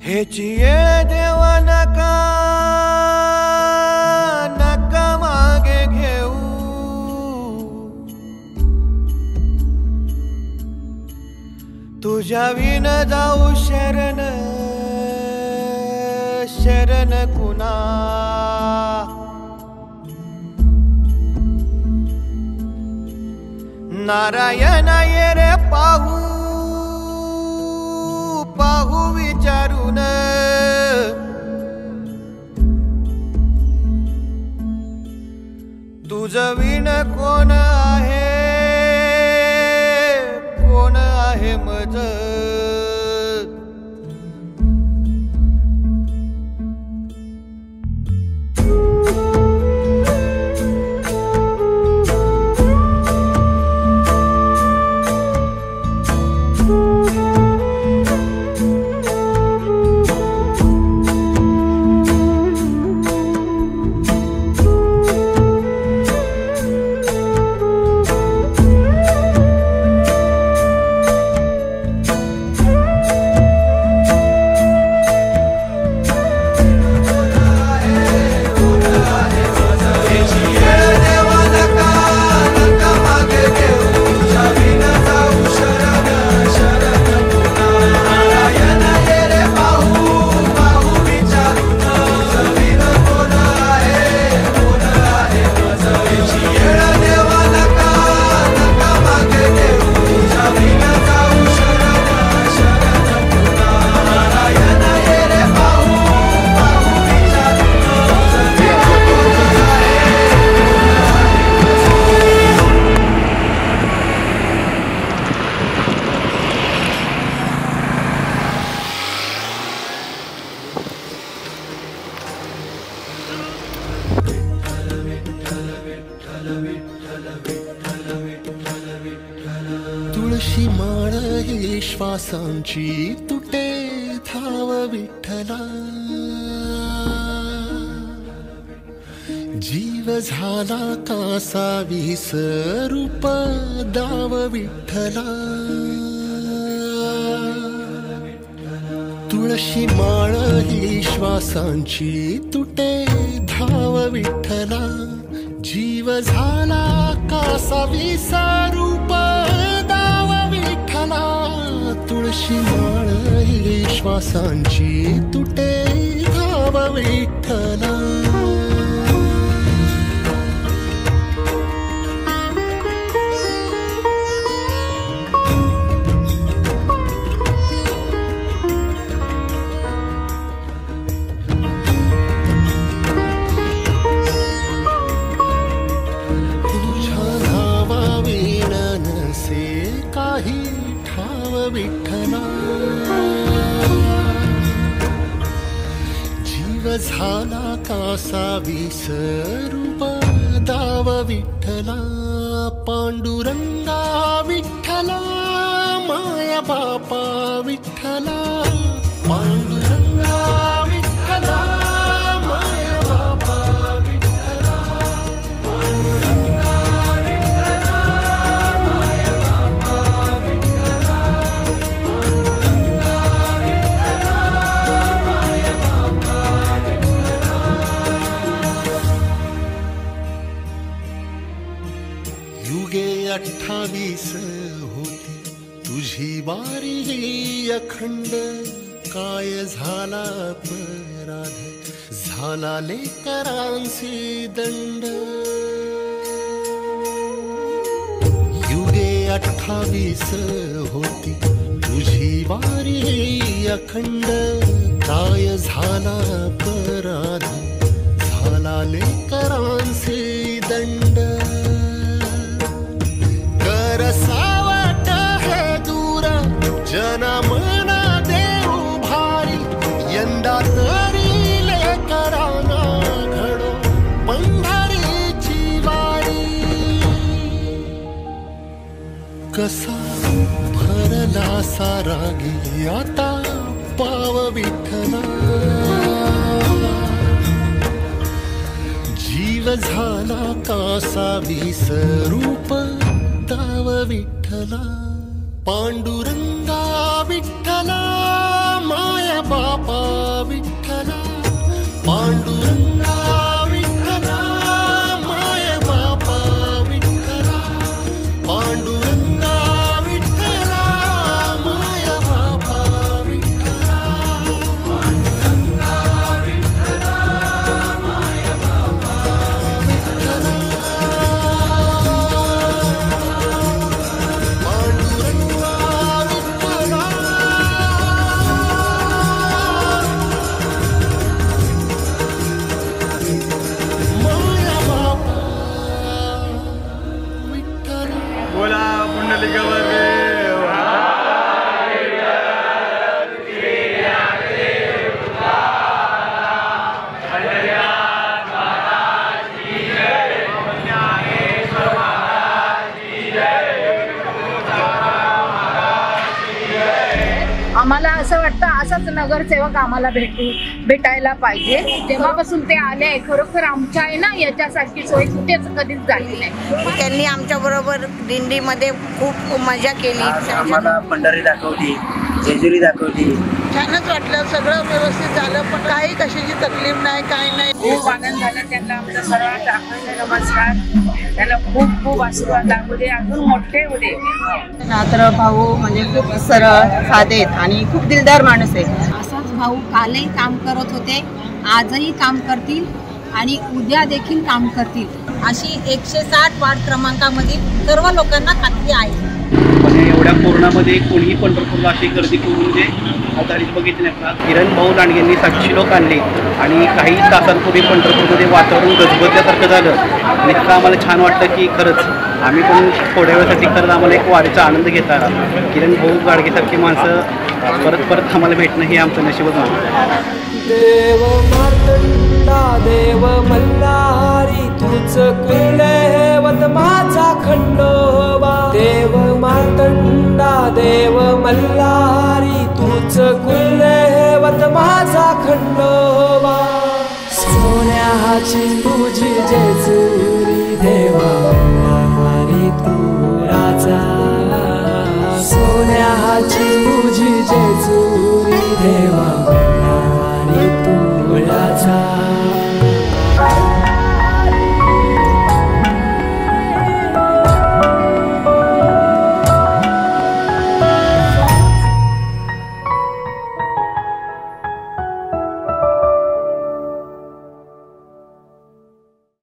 हेची येळ देवा नका नका मागे घेऊ, तुझ्या विन जाऊ शरण शरण कुणा. नारायण ये रे पाहू पाहू विचारून, तुझं विण कोण आहे कोण आहे मज. तुळशी माळ ही श्वासांची तुटे धाव विठ्ठला. जीव झाला कासा विसरूप दाव विठ्ठला. तुळशी माळ ही श्वासांची तुटे धाव विठ्ठला. जीव झाला कासा विसरूप दाव विठ्ठला. तुळशी माळ ही श्वासांची तुटे धाव विठ्ठला. काही ठाव विठ्ठला. जीव झाला कासा विसरूप दाव विठ्ठला. पांडुरंगा विठ्ठला माया बापा विठ्ठला. पांडुरंगा विठ्ठला माया बापा विठ्ठला. पांडुरंगा युगे 28 होती तुझी वारी ही अखंड. काय झाला अपराध झाला लेकरांसी दंड. युगे 28 होती तुझी वारी ही अखंड. काय झाला अपराध झाला लेकरांसी दंड. सावट हे दूर जना मना देऊ भारी. यंदा तरी लेकरांना घडो पंढरीची वारी. रसा भरला सारा गे आता पाव विठ्ठला जीव झाला कासा विसरूप ताव विठ्ठला पांडुरंगा विठ्ठला माया बापा विठ्ठला पांडुरंगा विठ्ठला माया बापा विठ्ठला पांडुरंगा विठ्ठला माया बापा विठ्ठला पांडुरंगा विठ्ठला माया बापा विठ्ठला बोला पुंडलिकावरती आम्हाला असं वाटतं असाच नगरसेवक आम्हाला भेटायला पाहिजे. जेव्हापासून ते आले खरोखर आमच्या आहे ना याच्यासारखी सोय कुठेच कधीच झाली नाही. त्यांनी आमच्या बरोबर दिंडीमध्ये खूप मजा केली. आम्हाला पंढरी दाखवली, जेजुरी दाखवली. छानच वाटलं, सगळं व्यवस्थित झालं, पण काही कशाची तकलीफ नाही, काय नाही. खूप आनंद झाला. त्यांना आमचा सर्वात नमस्कार. त्यांना खूप खूप आशीर्वाद लागू दे, अजून मोठे होऊ दे. तर भाऊ म्हणजे खूप सरळ साधे आणि खूप दिलदार माणूस आहे. असाच भाऊ कालही काम करत होते, आजही काम करतील आणि उद्या देखील काम करतील अशी 160 वार्ड क्रमांकामधील सर्व लोकांना खात्री आहे. पण एवढ्या कोरोनामध्ये कोणीही पंढरपूरला अशी गर्दी करून जे आधारित बघितले नाही. किरण भाऊ लांडगेंनी 700 लोक आणले आणि काही तासांपूर्वी पंढरपूरमध्ये वातावरण गजबजल्यासारखं झालं आणि इतकं आम्हाला छान वाटतं की खरंच आम्ही पण थोड्या वेळासाठी खरंच आम्हाला एक वारीचा आनंद घेता आला. किरण भाऊ गाडगेसारखी माणसं परत परत आम्हाला भेटणं हे आमचं नशीबच आहे. देव मार्तंडा देव मल्हारी तूच कुलदैवत माझा खंडोबा. देव मार्तंडा देव मल्हारी तूच कुलदैवत माझा खंडोबा. सोन्याची तुझी जेजू